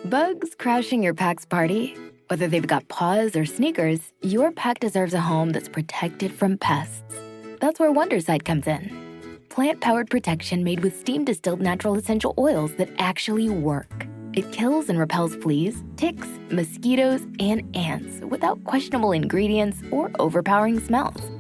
Bugs crashing your pack's party? Whether they've got paws or sneakers, your pack deserves a home that's protected from pests. That's where Wondercide comes in. Plant-powered protection made with steam-distilled natural essential oils that actually work. It kills and repels fleas, ticks, mosquitoes, and ants without questionable ingredients or overpowering smells.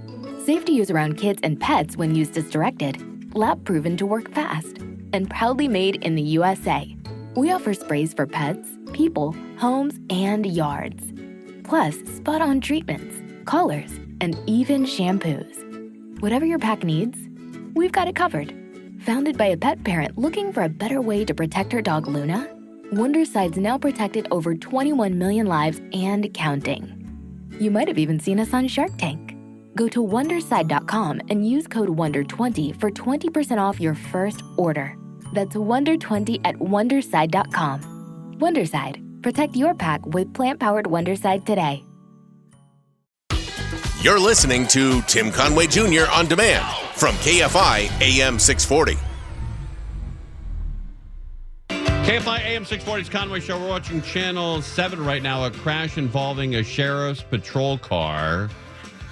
Safe to use around kids and pets when used as directed. Lab-proven to work fast. And proudly made in the USA. We offer sprays for pets, people, homes, and yards. Plus, spot-on treatments, collars, and even shampoos. Whatever your pack needs, we've got it covered. Founded by a pet parent looking for a better way to protect her dog Luna, Wondercide's now protected over 21 million lives and counting. You might have even seen us on Shark Tank. Go to Wondercide.com and use code WONDER20 for 20% off your first order. That's WONDER20 at Wondercide.com. Wondercide. Protect your pack with plant-powered Wondercide today. You're listening to Tim Conway Jr. On Demand from KFI AM 640. KFI AM 640's Conway Show. We're watching Channel 7 right now. A crash involving a sheriff's patrol car.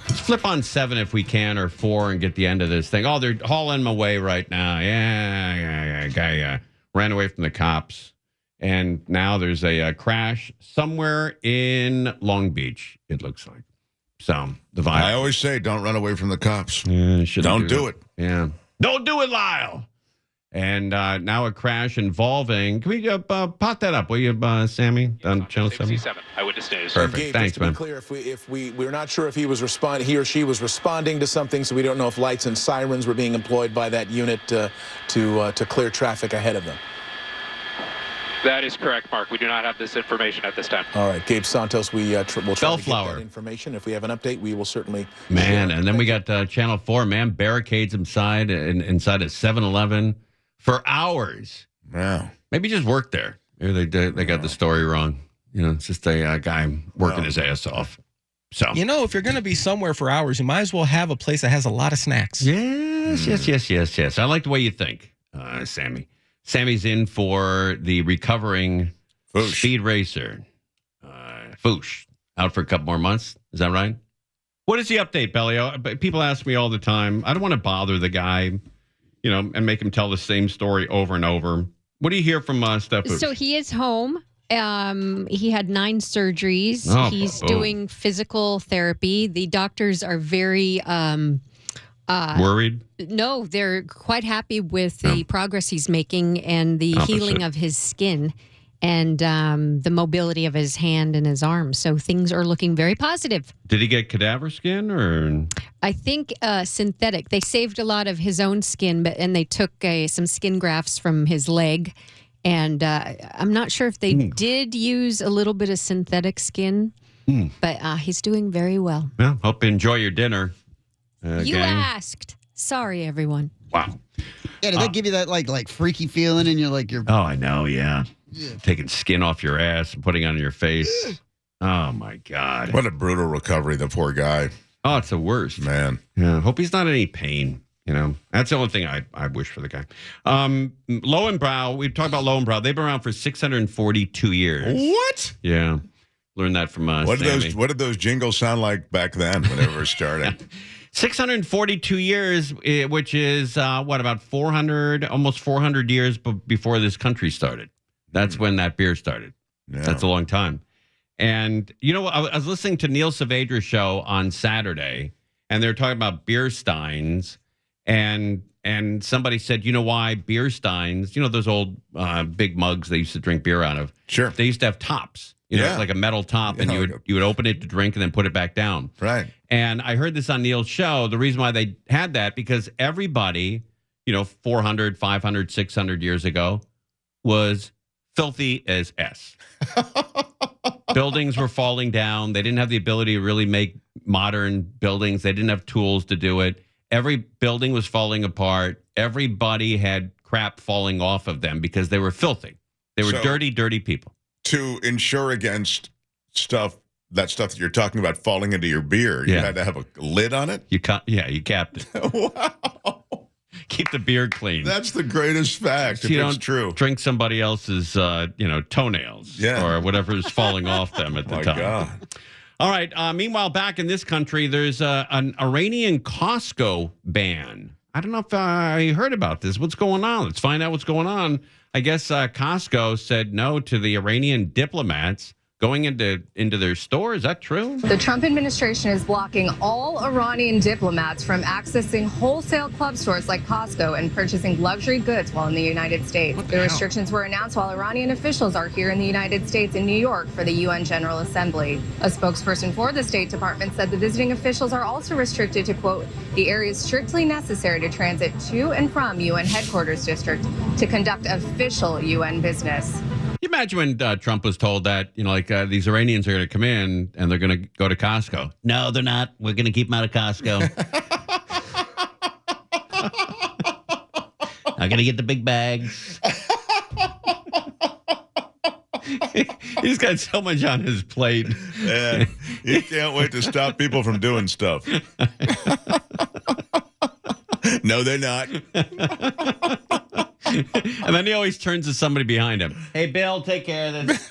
Let's flip on 7 if we can, or 4, and get the end of this thing. Oh, they're hauling him away right now. Yeah. Guy ran away from the cops. And now there's a crash somewhere in Long Beach, it looks like. So, the vibe. I always say, don't run away from the cops. Yeah, don't do it. Yeah. Don't do it, Lyle. And now a crash involving. Can we pot that up, will you, Sammy, on Channel 7? Eyewitness News. Perfect. Gabe, Thanks, just to man. be clear, we're not sure if he or she was responding to something, so we don't know if lights and sirens were being employed by that unit to clear traffic ahead of them. That is correct, Mark. We do not have this information at this time. All right, Gabe Santos, we will try to get Bellflower. that information. If we have an update, we will certainly. Man, and then we got Channel 4, man, barricades inside a 7-Eleven for hours. Wow. Maybe just work there. Maybe they got the story wrong. You know, it's just a guy working his ass off. So, you know, if you're going to be somewhere for hours, you might as well have a place that has a lot of snacks. Yes. I like the way you think, Sammy. Sammy's in for the recovering Foosh. speed racer. Foosh. Out for a couple more months. Is that right? What is the update, Bellio? People ask me all the time. I don't want to bother the guy, and make him tell the same story over and over. What do you hear from Steph Foosh? So he is home. He had 9 surgeries. He's doing physical therapy. The doctors are very worried? No, they're quite happy with the progress he's making and the healing of his skin and the mobility of his hand and his arm. So things are looking very positive. Did he get cadaver skin or? I think synthetic. They saved a lot of his own skin, and they took some skin grafts from his leg. And I'm not sure if they did use a little bit of synthetic skin, but he's doing very well. Well, hope you enjoy your dinner. You asked. Sorry, everyone. Wow. Yeah, did they give you that like freaky feeling and you're Oh, I know, yeah. Taking skin off your ass and putting it on your face. Oh my God. What a brutal recovery, the poor guy. Oh, it's the worst. Man. Yeah. Hope he's not in any pain. That's the only thing I wish for the guy. Löwenbräu, we've talked about Löwenbräu. They've been around for 642 years. What? Yeah. Learned that from Sammy. What did those jingles sound like back then whenever it started? 642 years, which is, about 400, almost 400 years before this country started. That's when that beer started. Yeah. That's a long time. And, I was listening to Neil Saavedra's show on Saturday, and they were talking about beer steins. And somebody said, you know why beer steins, those old big mugs they used to drink beer out of. Sure. They used to have tops. Like a metal top, and you would open it to drink and then put it back down. Right. And I heard this on Neil's show. The reason why they had that, because everybody, 400, 500, 600 years ago was filthy as S. Buildings were falling down. They didn't have the ability to really make modern buildings. They didn't have tools to do it. Every building was falling apart. Everybody had crap falling off of them because they were filthy. They were dirty, dirty people. To insure against that stuff that you're talking about falling into your beer, you had to have a lid on it? You capped it. Wow. keep the beard clean. That's the greatest fact. So If you it's don't true. drink somebody else's, toenails or whatever's falling off them at the My time. God. All right. Meanwhile, back in this country, there's an Iranian Costco ban. I don't know if I heard about this. What's going on? Let's find out what's going on. I guess Costco said no to the Iranian diplomats going into their store. Is that true? The Trump administration is blocking all Iranian diplomats from accessing wholesale club stores like Costco and purchasing luxury goods while in the United States. The restrictions were announced while Iranian officials are here in the United States in New York for the UN General Assembly. A spokesperson for the State Department said the visiting officials are also restricted to, quote, the areas strictly necessary to transit to and from UN headquarters district to conduct official UN business. You imagine when Trump was told that, these Iranians are going to come in and they're going to go to Costco. No, they're not. We're going to keep them out of Costco. I'm going to get the big bags. He's got so much on his plate. Yeah, he can't wait to stop people from doing stuff. No, they're not. And then he always turns to somebody behind him. Hey, Bill, take care of this.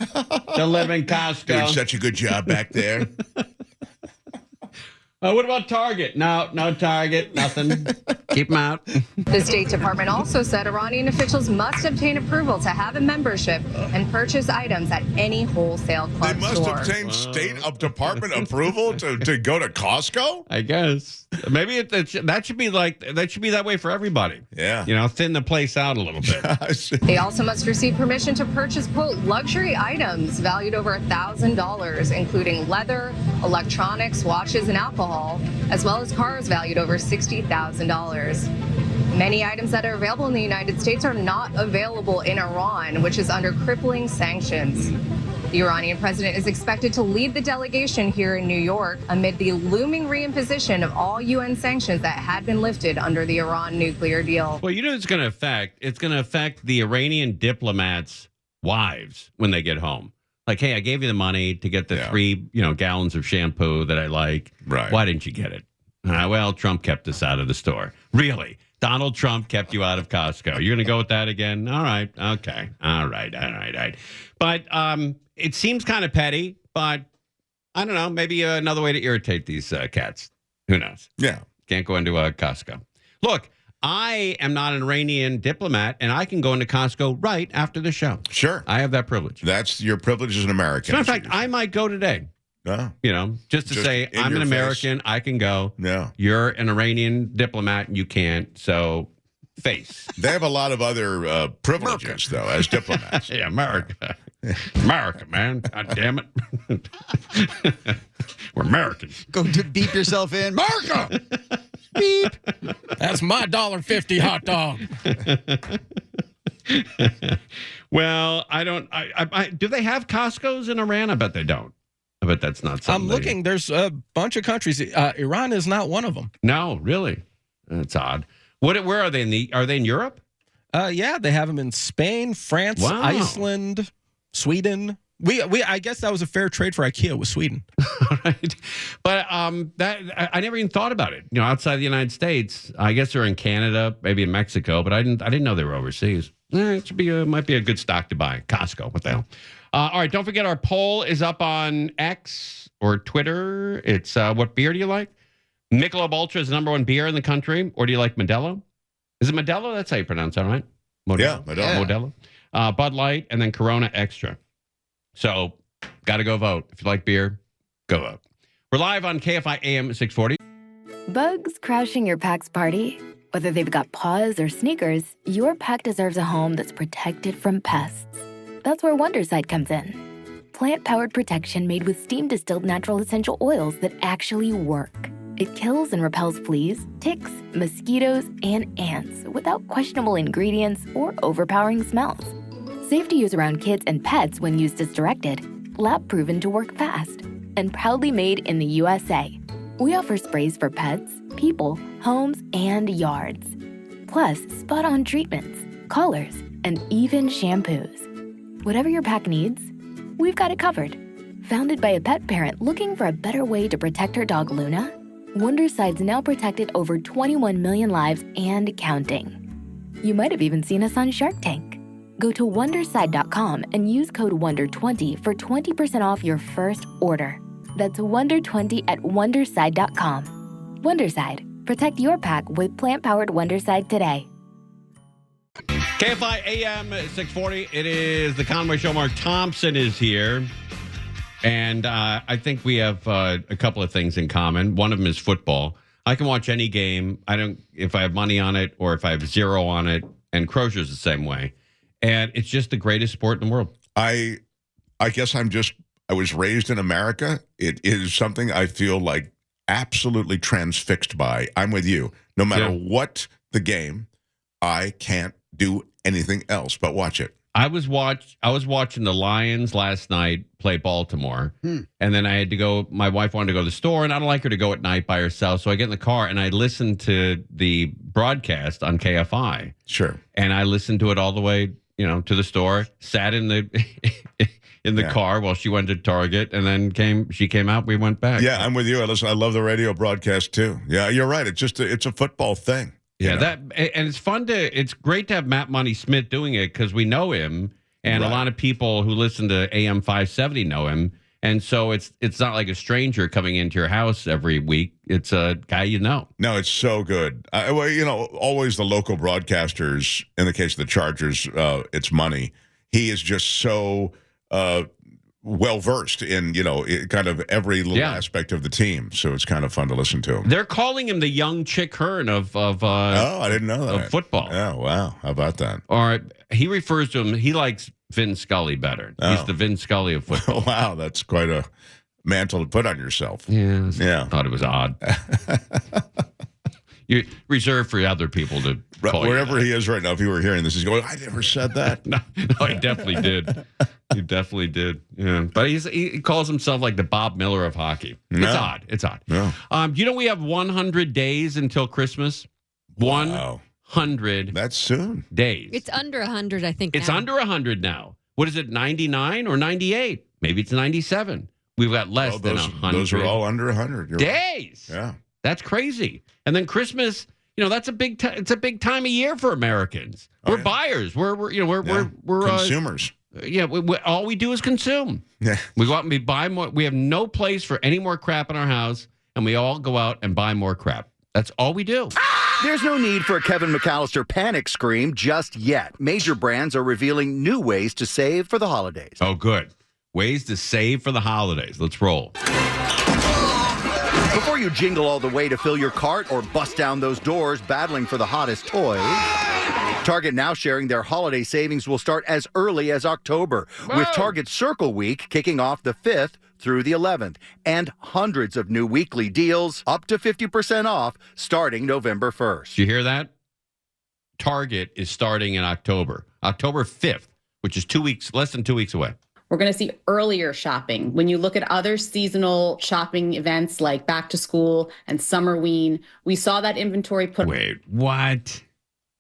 Don't live in Costco. Doing such a good job back there. What about Target? No Target. Nothing. Keep them out. The State Department also said Iranian officials must obtain approval to have a membership and purchase items at any wholesale club They must store. obtain State Department approval to go to Costco? I guess. Maybe that should be that way for everybody. Yeah. Thin the place out a little bit. They also must receive permission to purchase, quote, luxury items valued over $1,000, including leather, electronics, watches, and alcohol, as well as cars valued over $60,000. Many items that are available in the United States are not available in Iran, which is under crippling sanctions. The Iranian president is expected to lead the delegation here in New York amid the looming reimposition of all UN sanctions that had been lifted under the Iran nuclear deal. Well, it's going to affect? It's going to affect the Iranian diplomats' wives when they get home. Like, hey, I gave you the money to get the 3, gallons of shampoo that I like. Right. Why didn't you get it? Well, Trump kept us out of the store. Really? Donald Trump kept you out of Costco. You're going to go with that again? All right. Okay. All right. But it seems kind of petty, but I don't know. Maybe another way to irritate these cats. Who knows? Yeah. Can't go into Costco. Look, I am not an Iranian diplomat, and I can go into Costco right after the show. Sure. I have that privilege. That's your privilege as an American. As a matter of fact, I might go today. Oh. Just to say, I'm an American, face. I can go. Yeah. You're an Iranian diplomat, and you can't. So, face. They have a lot of other privileges, though, as diplomats. Yeah, America. America, man. God damn it. We're Americans. Go beep yourself in. America! Beep. That's my $1.50 hot dog. Well, I don't. Do they have Costco's in Iran? I bet they don't. I bet that's not something. I'm looking. There's a bunch of countries. Iran is not one of them. No, really. That's odd. Where are they? Are they in Europe? Yeah, they have them in Spain, France, Wow. Iceland, Sweden. I guess that was a fair trade for IKEA with Sweden. Right. But I never even thought about it. Outside the United States, I guess they're in Canada, maybe in Mexico, but I didn't know they were overseas. It might be a good stock to buy. Costco. What the hell? All right. Don't forget our poll is up on X or Twitter. It's what beer do you like? Michelob Ultra is the number 1 beer in the country, or do you like Modelo? Is it Modelo? That's how you pronounce that, right? Modelo. Yeah, Modelo. Modelo. Bud Light, and then Corona Extra. So, got to go vote. If you like beer, go vote. We're live on KFI AM 640. Bugs crashing your pack's party? Whether they've got paws or sneakers, your pack deserves a home that's protected from pests. That's where Wondersight comes in. Plant-powered protection made with steam-distilled natural essential oils that actually work. It kills and repels fleas, ticks, mosquitoes, and ants without questionable ingredients or overpowering smells. Safe to use around kids and pets when used as directed. Lab-proven to work fast. And proudly made in the USA. We offer sprays for pets, people, homes, and yards. Plus, spot-on treatments, collars, and even shampoos. Whatever your pack needs, we've got it covered. Founded by a pet parent looking for a better way to protect her dog Luna, Wonderside's now protected over 21 million lives and counting. You might have even seen us on Shark Tank. Go to Wonderside.com and use code WONDER20 for 20% off your first order. That's WONDER20 at Wonderside.com. Wonderside. Protect your pack with plant-powered Wonderside today. KFI AM 640. It is the Conway Show. Mark Thompson is here. And I think we have a couple of things in common. One of them is football. I can watch any game. If I have money on it or if I have zero on it. And Crozier's the same way. And it's just the greatest sport in the world. I guess I was raised in America. It is something I feel like absolutely transfixed by. I'm with you. No matter what the game, I can't do anything else but watch it. I was watching the Lions last night play Baltimore, and then I had to go. My wife wanted to go to the store, and I don't like her to go at night by herself. So I get in the car and I listen to the broadcast on KFI. Sure. And I listened to it all the way, to the store. Sat in the car while she went to Target, and then she came out. We went back. Yeah, I'm with you. I love the radio broadcast too. Yeah, you're right. It's a football thing. Yeah, and it's great to have Matt Money Smith doing it because we know him, and a lot of people who listen to AM 570 know him, and so it's not like a stranger coming into your house every week. It's a guy you know. No, it's so good. Always the local broadcasters. In the case of the Chargers, it's Money. He is just so well versed in kind of every little aspect of the team, so it's kind of fun to listen to him. They're calling him the young Chick Hearn of I didn't know that. of football. Oh wow, how about that? Or he refers to him. He likes Vin Scully better. He's the Vin Scully of football. Wow, that's quite a mantle to put on yourself. Yeah. Thought it was odd. You reserved for other people to call wherever he is right now. If you were hearing this, he's going, "I never said that." No, he definitely did. He definitely did. Yeah, but he calls himself like the Bob Miller of hockey. It's odd. It's odd. No. We have 100 days until Christmas. Wow. 100. That's soon. Days. It's under 100, I think. It's now. under 100 now. What is it? 99 or 98? Maybe it's 97. We've got less than 100. Those are all under 100 days. Right. Yeah. That's crazy. And then Christmas, that's a big it's a big time of year for Americans. We're buyers. We're consumers. All we do is consume. Yeah. We go out and we buy more. We have no place for any more crap in our house, and we all go out and buy more crap. That's all we do. There's no need for a Kevin McAllister panic scream just yet. Major brands are revealing new ways to save for the holidays. Oh, good. Ways to save for the holidays. Let's roll. Before you jingle all the way to fill your cart or bust down those doors battling for the hottest toys, Target now sharing their holiday savings will start as early as October, with Target Circle Week kicking off the 5th through the 11th, and hundreds of new weekly deals up to 50% off starting November 1st. Do you hear that? Target is starting in October 5th, which is less than 2 weeks away. We're going to see earlier shopping. When you look at other seasonal shopping events like back to school and Summerween, we saw that inventory put. Wait, what?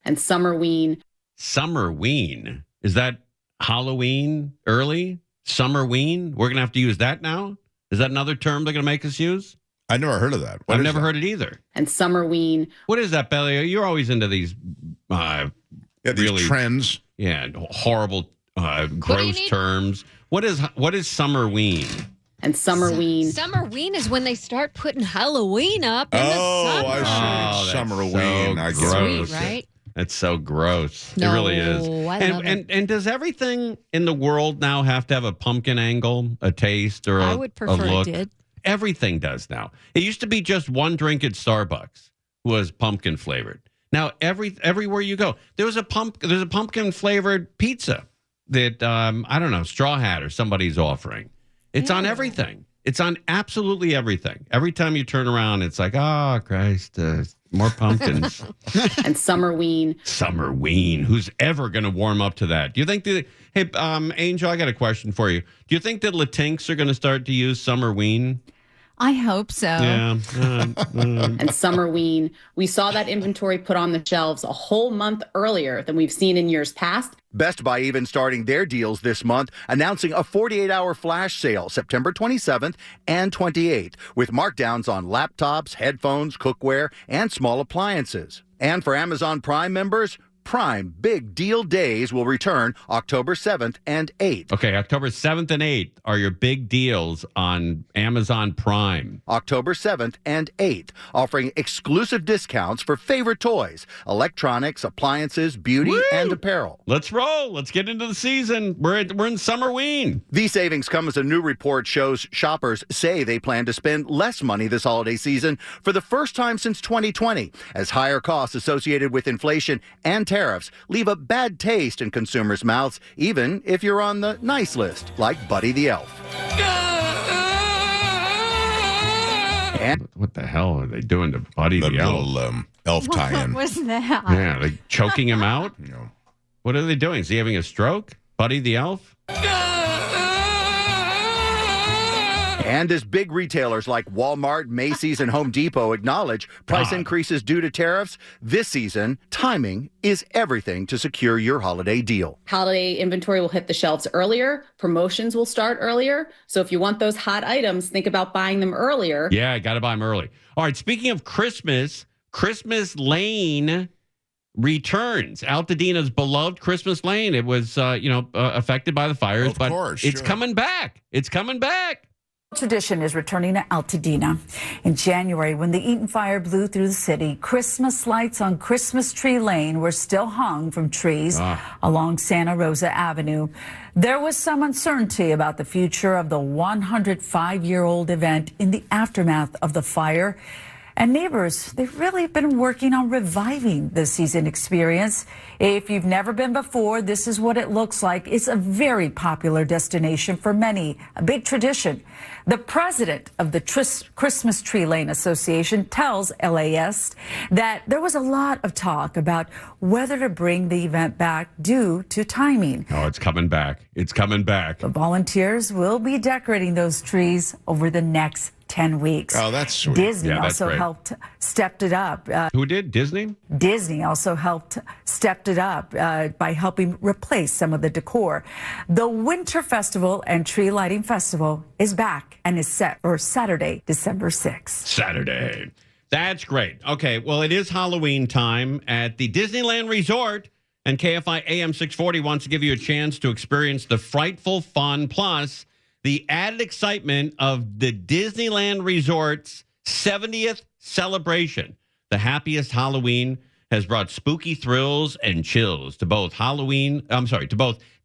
And Summerween. Summerween? Is that Halloween early? Summerween? We're going to have to use that now? Is that another term they're going to make us use? I never heard of that. I've never heard it either. And Summerween. What is that, Belly? You're always into these these really trends. Yeah, horrible gross terms. What is Summerween? And Summerween. Summerween is when they start putting Halloween up in the summer. I see. Summerween. So I gross. Sweet, right? That's so gross. No, it really is. I love it. And does everything in the world now have to have a pumpkin angle, a taste, or I would prefer a look? it did. Everything does now. It used to be just one drink at Starbucks was pumpkin flavored. Now everywhere you go, there's a pumpkin flavored pizza that I don't know, Straw Hat or somebody's offering. It's on everything. It's on absolutely everything. Every time you turn around, it's like, oh Christ, more pumpkins. And Summerween. Summerween. Who's ever going to warm up to that? Do you think hey, Angel, I got a question for you. Do you think that Latinx are going to start to use Summerween? I hope so. Yeah. And Summerween, we saw that inventory put on the shelves a whole month earlier than we've seen in years past. Best Buy even starting their deals this month, announcing a 48-hour flash sale September 27th and 28th, with markdowns on laptops, headphones, cookware, and small appliances. And for Amazon Prime members, Prime Big Deal Days will return October 7th and 8th. Okay, October 7th and 8th are your big deals on Amazon Prime. October 7th and 8th, offering exclusive discounts for favorite toys, electronics, appliances, beauty, and apparel. Let's roll. Let's get into the season. We're in Summerween. These savings come as a new report shows shoppers say they plan to spend less money this holiday season for the first time since 2020, as higher costs associated with inflation and tariffs leave a bad taste in consumers' mouths, even if you're on the nice list, like Buddy the Elf. And what the hell are they doing to Buddy the Elf? Little elf tie-in. What was that? Yeah, like choking him out? What are they doing? Is he having a stroke? Buddy the Elf? And as big retailers like Walmart, Macy's, and Home Depot acknowledge price increases due to tariffs, this season, timing is everything to secure your holiday deal. Holiday inventory will hit the shelves earlier. Promotions will start earlier. So if you want those hot items, think about buying them earlier. Yeah, got to buy them early. All right, speaking of Christmas, Christmas Lane returns. Altadina's beloved Christmas Lane. It was, affected by the fires, but it's coming back. It's coming back. Tradition is returning to Altadena. In January, when the Eaton fire blew through the city, Christmas lights on Christmas Tree Lane were still hung from trees along Santa Rosa Avenue. There was some uncertainty about the future of the 105-year-old event in the aftermath of the fire. And neighbors, they've really been working on reviving the season experience. If you've never been before, this is what it looks like. It's a very popular destination for many, a big tradition. The president of the Christmas Tree Lane Association tells LAist that there was a lot of talk about whether to bring the event back due to timing. Oh, it's coming back. It's coming back. The volunteers will be decorating those trees over the next 10 weeks. Oh, that's sweet. Disney also helped stepped it up. Who did? Disney? Disney also stepped it up by helping replace some of the decor. The Winter Festival and Tree Lighting Festival is back and is set for Saturday, December 6th. Saturday. That's great. Okay, well, it is Halloween time at the Disneyland Resort, and KFI AM 640 wants to give you a chance to experience the frightful fun plus the added excitement of the Disneyland Resort's 70th celebration. The happiest Halloween has brought spooky thrills and chills to both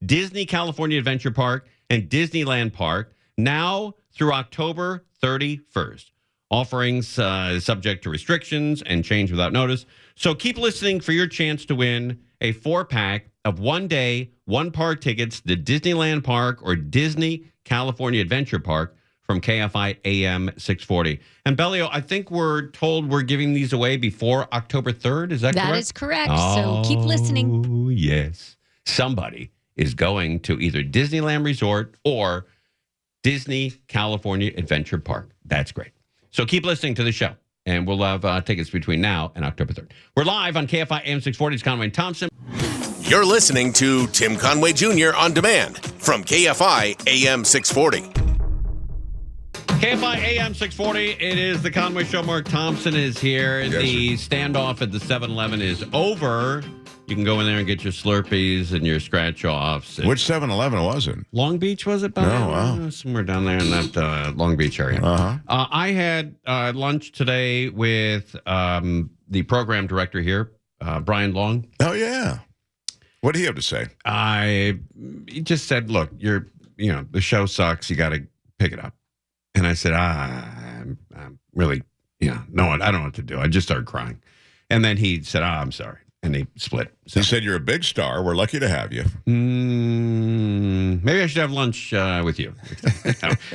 Disney California Adventure Park and Disneyland Park, now through October 31st. Offerings subject to restrictions and change without notice. So keep listening for your chance to win a 4-pack of one-day, one-park tickets to Disneyland Park or Disney California Adventure Park from KFI AM 640. And Bellio, I think we're told we're giving these away before October 3rd. Is that correct? That is correct. So keep listening. Oh, yes. Somebody is going to either Disneyland Resort or Disney California Adventure Park. That's great. So keep listening to the show, and we'll have tickets between now and October 3rd. We're live on KFI AM 640. It's Conway and Thompson. You're listening to Tim Conway Jr. on demand from KFI AM 640. KFI AM 640. It is the Conway Show. Mark Thompson is here. Yes, the standoff at the 7-Eleven is over. You can go in there and get your Slurpees and your scratch-offs. Which 7-Eleven was it? Long Beach, was it? No, wow. Somewhere down there in that Long Beach area. I had lunch today with the program director here, Brian Long. Oh, yeah. What did he have to say? He just said, look, the show sucks. You got to pick it up. And I said, I'm really, no, I don't know what to do. I just started crying. And then he said, I'm sorry. And they split. So. He said, you're a big star. We're lucky to have you. Maybe I should have lunch with you.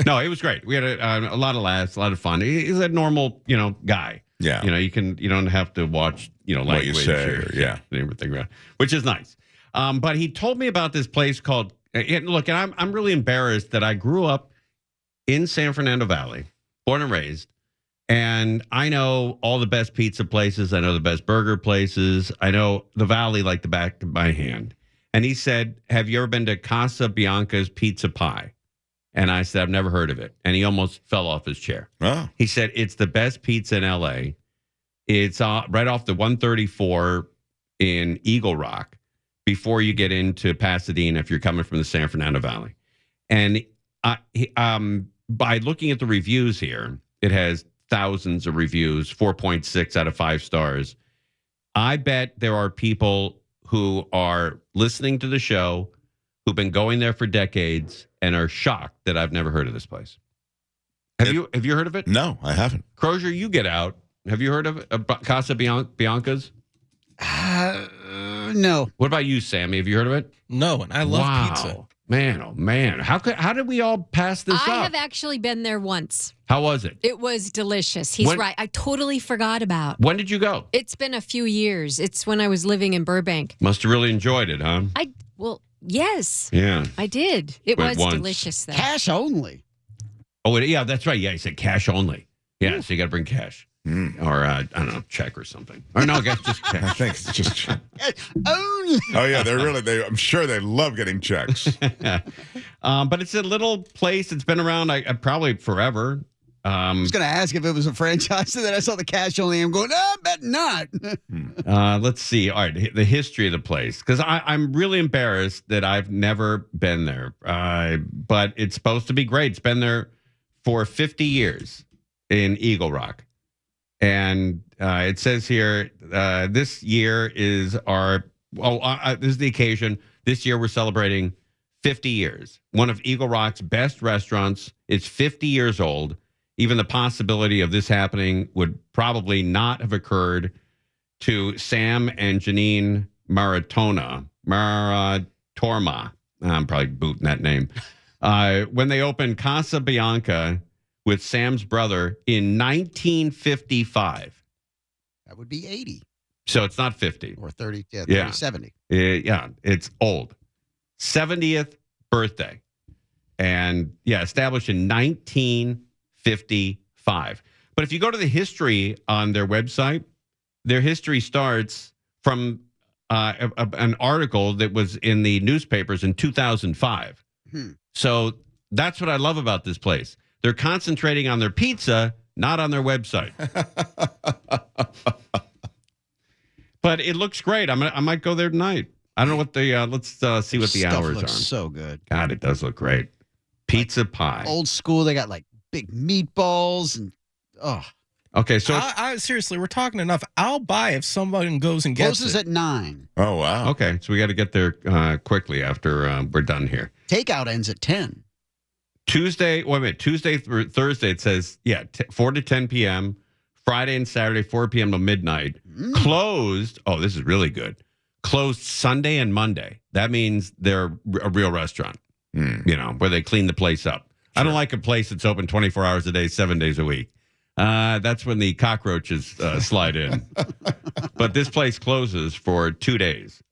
No, it was great. We had a lot of laughs, a lot of fun. He's a normal, guy. Yeah. You don't have to watch, language. What you say, everything, which is nice. But he told me about this place called, look, and I'm really embarrassed that I grew up in San Fernando Valley, born and raised. And I know all the best pizza places. I know the best burger places. I know the Valley like the back of my hand. And he said, have you ever been to Casa Bianca's Pizza Pie? And I said, I've never heard of it. And he almost fell off his chair. Oh. He said, it's the best pizza in L.A. It's right off the 134 in Eagle Rock before you get into Pasadena if you're coming from the San Fernando Valley. And by looking at the reviews here, it has thousands of reviews, 4.6 out of 5 stars. I bet there are people who are listening to the show who've been going there for decades and are shocked that I've never heard of this place. Have you heard of it? No, I haven't. Crozier, you get out. Have you heard of Casa Bianca's? No. What about you, Sammy? Have you heard of it? No, and I love pizza. Man, oh man. How did we all pass this up? I have actually been there once. How was it? It was delicious. He's right. I totally forgot about. When did you go? It's been a few years. It's when I was living in Burbank. Must have really enjoyed it, huh? Yes. Yeah. I did. It Went was once. delicious, though. Cash only. Oh, yeah, that's right. Yeah, he said cash only. Yeah, so you got to bring cash. Or, I don't know, check or something. Or no, I guess just cash. I think it's just Only. Oh, yeah, I'm sure they love getting checks. But it's a little place. It's been around probably forever. I was going to ask if it was a franchise, and then I saw the cash only. I'm going, I bet not. Let's see. All right, the history of the place. Because I'm really embarrassed that I've never been there. But it's supposed to be great. It's been there for 50 years in Eagle Rock. And it says here, this year is this is the occasion. This year we're celebrating 50 years. One of Eagle Rock's best restaurants is 50 years old. Even the possibility of this happening would probably not have occurred to Sam and Janine Maratorma. I'm probably booting that name. When they opened Casa Bianca with Sam's brother in 1955. That would be 80. So it's not 50. Or 30, 30, 70. Yeah, it's old. 70th birthday. And established in 1955. But if you go to the history on their website, their history starts from an article that was in the newspapers in 2005. So that's what I love about this place. They're concentrating on their pizza, not on their website. But it looks great. I might go there tonight. I don't know what the let's see what the hours looks are. So good. God, it does look great. Pizza pie. Old school. They got like big meatballs and Okay, so I seriously, we're talking enough. I'll buy if someone goes and gets closes it. at 9. Oh wow. Okay, so we got to get there quickly after we're done here. Takeout ends at 10. Tuesday through Thursday, it says, 4 to 10 p.m. Friday and Saturday, 4 p.m. to midnight. Closed. Oh, this is really good. Closed Sunday and Monday. That means they're a real restaurant, where they clean the place up. Sure. I don't like a place that's open 24 hours a day, 7 days a week. That's when the cockroaches slide in. But this place closes for 2 days,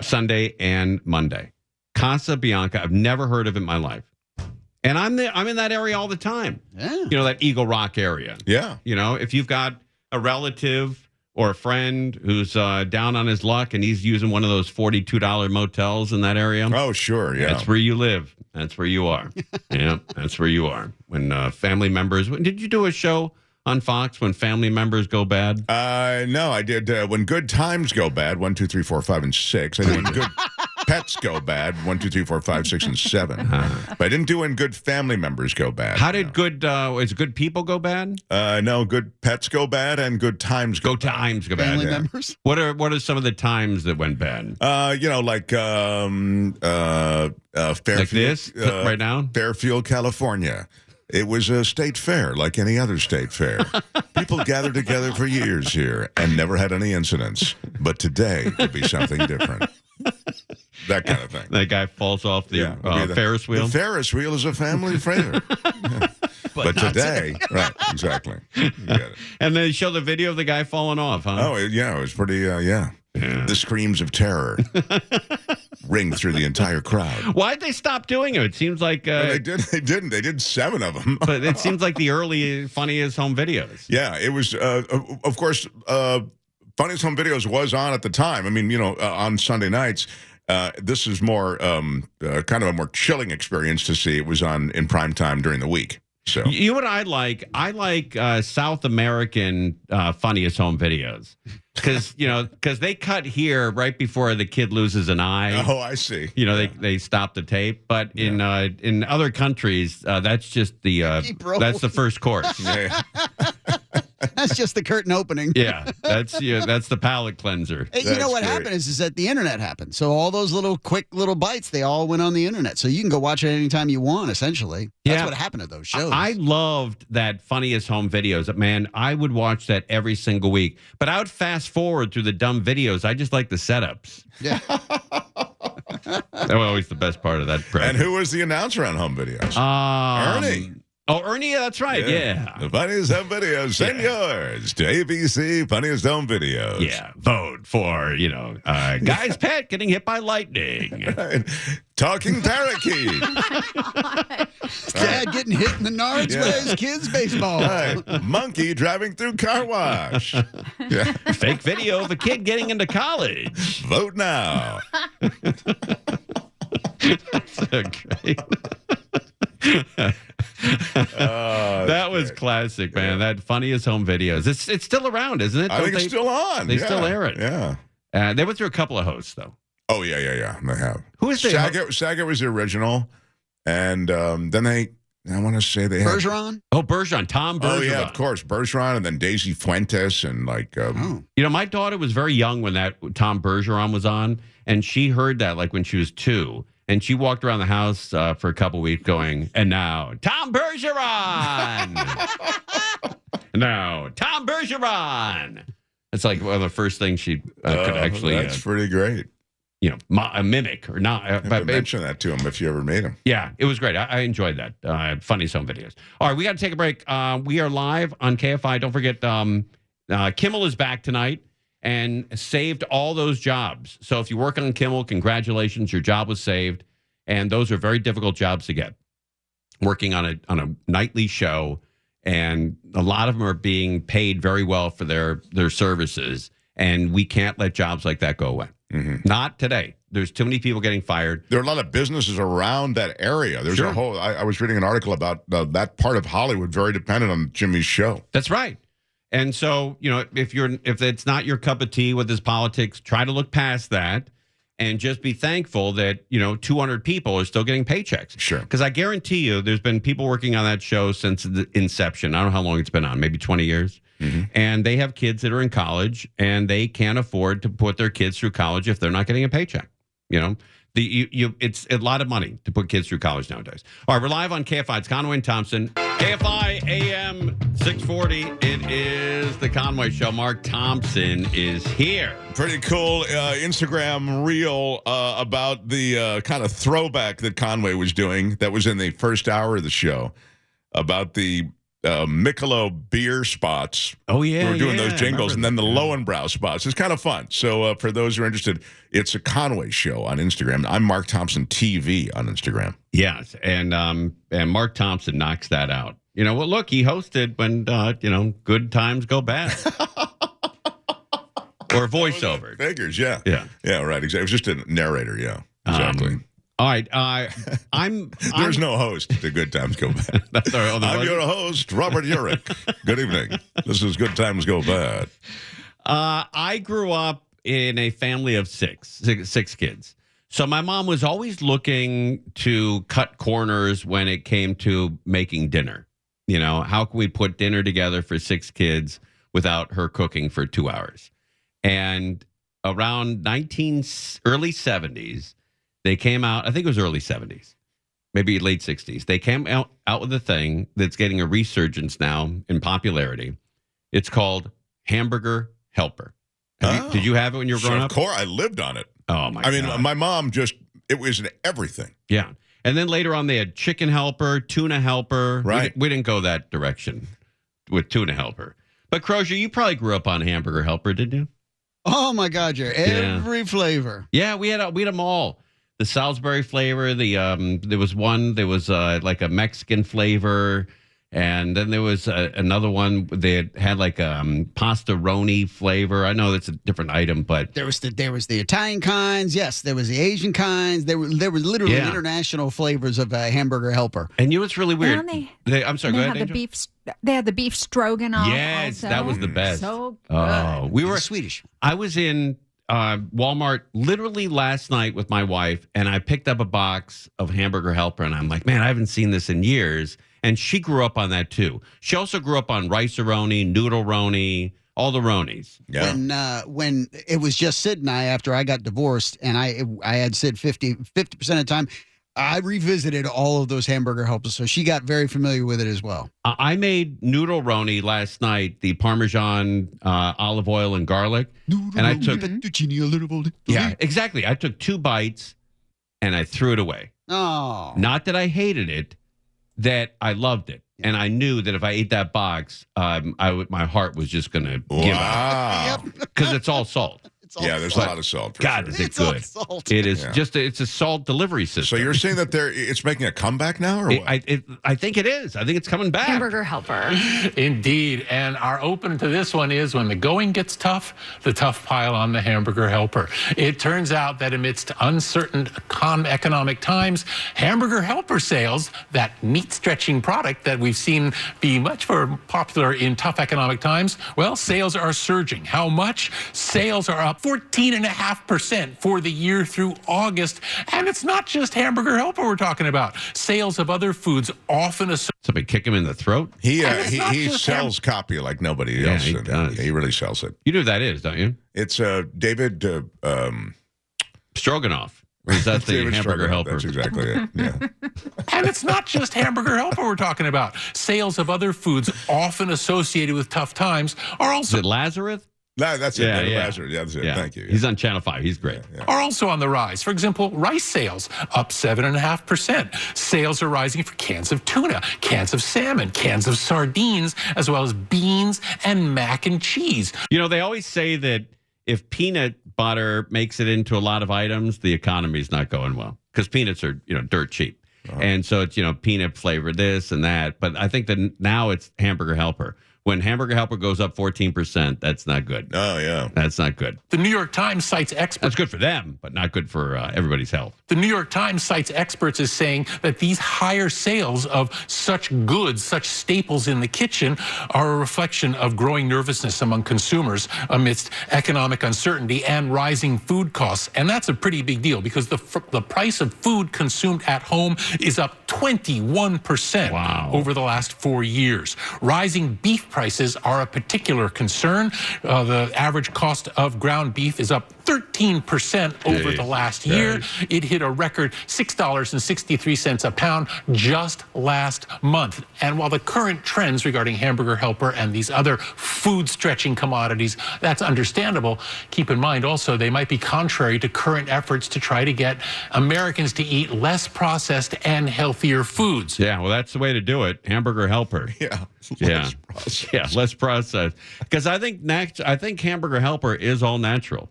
Sunday and Monday. Casa Bianca. I've never heard of it in my life. And I'm in that area all the time. Yeah. That Eagle Rock area. Yeah. If you've got a relative or a friend who's down on his luck and he's using one of those $42 motels in that area. Oh, sure. Yeah. That's where you live. That's where you are. Yeah, that's where you are. When family members. Did you do a show on Fox when family members go bad? No, I did. When good times go bad, 1, 2, 3, 4, 5, and 6. I did when good pets go bad, 1, 2, 3, 4, 5, 6, and 7. But I didn't do when good family members go bad. How did good people go bad? No, good pets go bad and good times go bad. Times go bad. Family members? What are some of the times that went bad? Like Fairfield. Like this right now? Fairfield, California. It was a state fair like any other state fair. People gathered together for years here and never had any incidents. But today could be something different. That kind of thing. That guy falls off the Ferris wheel. The Ferris wheel is a family fair. Yeah. But today, right, exactly. You get it. And they show the video of the guy falling off, huh? Oh, yeah, it was pretty, The screams of terror. ring through the entire crowd. Why'd they stop doing it? It seems like They didn't. They did 7 of them. But it seems like the early Funniest Home Videos. Yeah, it was. Of course, Funniest Home Videos was on at the time. I mean, on Sunday nights. This is more kind of a more chilling experience to see. It was on in prime time during the week. So you know what I like? I like South American Funniest Home Videos because they cut here right before the kid loses an eye. Oh, I see. They stop the tape, but in other countries that's just that's the first course. Yeah. That's just the curtain opening. Yeah, that's the palate cleanser. Hey, you know what happened is that the internet happened. So all those quick little bites, they all went on the internet. So you can go watch it anytime you want, essentially. That's what happened to those shows. I loved that Funniest Home Videos. Man, I would watch that every single week. But I would fast forward through the dumb videos. I just like the setups. Yeah. That was always the best part of that program. And who was the announcer on Home Videos? Ernie. Oh, Ernie, that's right. Yeah. The Funniest Home Videos. Send yours to ABC Funniest Home Videos. Yeah. Vote for, guy's pet getting hit by lightning. Right. Talking parakeet. Dad getting hit in the nards by his kids' baseball. Right. Monkey driving through car wash. Yeah. Fake video of a kid getting into college. Vote now. That's so great. That was classic, man. That Funniest Home Videos. It's still around, isn't it? I think it's still on. They still air it. Yeah. They went through a couple of hosts, though. Oh, yeah. They have. Who is Saget was the original. And then I want to say they had... Bergeron? Oh, Bergeron. Tom Bergeron. Oh, yeah, of course. Bergeron and then Daisy Fuentes and my daughter was very young when that Tom Bergeron was on, and she heard that when she was 2. And she walked around the house for a couple weeks going, and now, Tom Bergeron! No, Tom Bergeron! It's like one of the first things she could actually... That's pretty great. Mimic or not. Mention that to him if you ever made him. Yeah, it was great. I enjoyed that. Funniest Home Videos. All right, we got to take a break. We are live on KFI. Don't forget, Kimmel is back tonight and saved all those jobs. So if you work on Kimmel, congratulations, your job was saved. And those are very difficult jobs to get. Working on a nightly show, and a lot of them are being paid very well for their services. And we can't let jobs like that go away. Mm-hmm. Not today. There's too many people getting fired. There are a lot of businesses around that area. There's a whole. I was reading an article about that part of Hollywood very dependent on Jimmy's show. That's right. And so, if it's not your cup of tea with his politics, try to look past that and just be thankful that, 200 people are still getting paychecks. Sure. Because I guarantee you there's been people working on that show since the inception. I don't know how long it's been on, maybe 20 years. Mm-hmm. And they have kids that are in college, and they can't afford to put their kids through college if they're not getting a paycheck. It's a lot of money to put kids through college nowadays. All right, we're live on KFI. It's Conway and Thompson. KFI AM 640. It is the Conway Show. Mark Thompson is here. Pretty cool Instagram reel about the kind of throwback that Conway was doing that was in the first hour of the show about the Michelob beer spots. Oh, yeah. We were doing those jingles, and then the Löwenbräu spots. It's kind of fun. So for those who are interested, it's a Conway Show on Instagram. I'm Mark Thompson TV on Instagram. Yes, and Mark Thompson knocks that out. Look, he hosted when, good times go bad. Or voiceover. Figures, yeah. Yeah. Yeah, right. Exactly. It was just a narrator, yeah. Exactly. All right, There's no host to Good Times Go Bad. I'm your host, Robert Urich. Good evening. This is Good Times Go Bad. I grew up in a family of six kids. So my mom was always looking to cut corners when it came to making dinner. How can we put dinner together for 6 kids without her cooking for 2 hours? And around early 70s, they came out, I think it was early 70s, maybe late 60s. They came out with a thing that's getting a resurgence now in popularity. It's called Hamburger Helper. Did you have it when you were growing up? Of course, I lived on it. Oh, my God. I mean, my mom it was in everything. Yeah. And then later on, they had Chicken Helper, Tuna Helper. Right. We didn't go that direction with Tuna Helper. But, Crozier, you probably grew up on Hamburger Helper, didn't you? Oh, my God, Jerry. Every flavor. Yeah, we had them all. the Salisbury flavor. There was like a Mexican flavor. And then there was another one that had like a pasta-roni flavor. I know that's a different item, but there was the Italian kinds. Yes, there was the Asian kinds. There were literally international flavors of Hamburger Helper. And you know what's really weird? I'm sorry. Go ahead, had Angel. They had the beef stroganoff. Yes, also. that was the best. So good. Oh, we were Swedish. I was in Walmart literally last night with my wife, and I picked up a box of Hamburger Helper, and I'm like, man, I haven't seen this in years. And she grew up on that too. She also grew up on rice-a-roni, noodle-roni, all the ronies. Yeah. When it was just Sid and I after I got divorced, and I had Sid 50% of the time, I revisited all of those Hamburger Helpers, so she got very familiar with it as well. I made noodle-roni last night, the Parmesan, olive oil, and garlic. And I took yeah, exactly. I took 2 bites, and I threw it away. Oh. Not that I hated it, that I loved it. And I knew that if I ate that box, my heart was just going to give up. Because it's all salt. There's a lot of salt. God, is it good? It is it's a salt delivery system. So you're saying that it's making a comeback now, or what? I think it is. I think it's coming back. Hamburger Helper. Indeed. And our open to this one is when the going gets tough, the tough pile on the Hamburger Helper. It turns out that amidst uncertain economic times, Hamburger Helper sales, that meat-stretching product that we've seen be much more popular in tough economic times, well, sales are surging. How much? Sales are up 14.5% for the year through August. And it's not just Hamburger Helper we're talking about. Sales of other foods often associated. Somebody kick him in the throat? He sells copy like nobody else. He does. He really sells it. You know who that is, don't you? It's David Stroganoff. Or is that the Hamburger Helper? That's exactly it. Yeah. And it's not just Hamburger Helper we're talking about. Sales of other foods often associated with tough times are also... Is it Lazarus? That's it. Lazarus. Yeah, that's it. Thank you. Yeah. He's on Channel 5. He's great. Are also on the rise. For example, rice sales up 7.5%. Sales are rising for cans of tuna, cans of salmon, cans of sardines, as well as beans and mac and cheese. You know, they always say that if peanut butter makes it into a lot of items, the economy's not going well because peanuts are, dirt cheap. And so it's, peanut flavor this and that. But I think that now it's Hamburger Helper. When Hamburger Helper goes up 14%, that's not good. Oh, yeah. That's not good. The New York Times cites experts. That's good for them, but not good for everybody's health. The New York Times cites experts as saying that these higher sales of such goods, such staples in the kitchen, are a reflection of growing nervousness among consumers amidst economic uncertainty and rising food costs. And that's a pretty big deal because the price of food consumed at home is up 21% over the last 4 years. Rising beef prices are a particular concern. The average cost of ground beef is up 13% over the last year. It hit a record $6.63 a pound just last month. And while the current trends regarding Hamburger Helper and these other food-stretching commodities, that's understandable, keep in mind also they might be contrary to current efforts to try to get Americans to eat less processed and healthier foods. Yeah, well, that's the way to do it. Hamburger Helper. Yeah. Less processed. Because I think Hamburger Helper is all natural.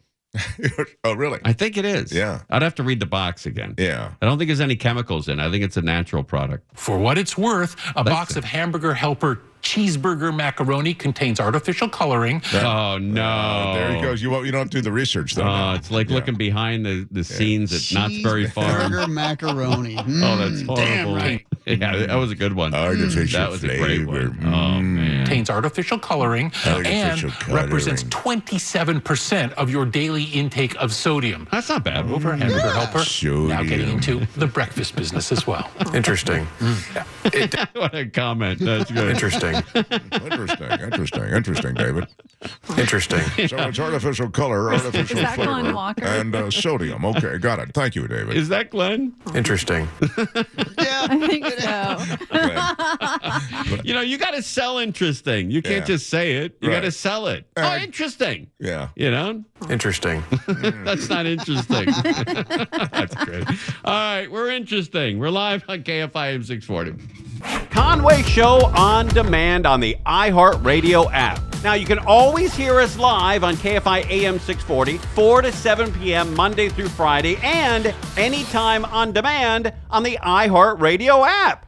Oh, really? I think it is. Yeah. I'd have to read the box again. Yeah. I don't think there's any chemicals in it. I think it's a natural product. For what it's worth, a box of Hamburger Helper cheeseburger macaroni contains artificial coloring. Oh, no. There he goes. You don't do the research, though. Oh, it's like looking behind the scenes at Knott's Berry Farm. Cheeseburger macaroni. Oh, that's horrible. Damn right. Yeah, that was a good one. Artificial That was a great flavor. one. Oh, man. Contains artificial coloring and represents 27% of your daily intake of sodium. That's not bad. Over Hamburger Helper, Sodium. now getting into the breakfast business as well. Interesting. What a comment. That's good. Interesting. Interesting, David. Interesting. So it's artificial color, artificial Is that flavor, Glenn Walker? and sodium. Okay, got it. Thank you, David. Is that Glenn? Interesting. Yeah, I think so. You got to sell interesting. You can't just say it. You got to sell it. Oh, interesting. Yeah. Interesting. That's not interesting. That's good. All right, we're interesting. We're live on KFI AM 640. Conway Show on demand on the iHeartRadio app. Now, you can always hear us live on KFI AM 640, 4 to 7 p.m., Monday through Friday, and anytime on demand on the iHeartRadio app.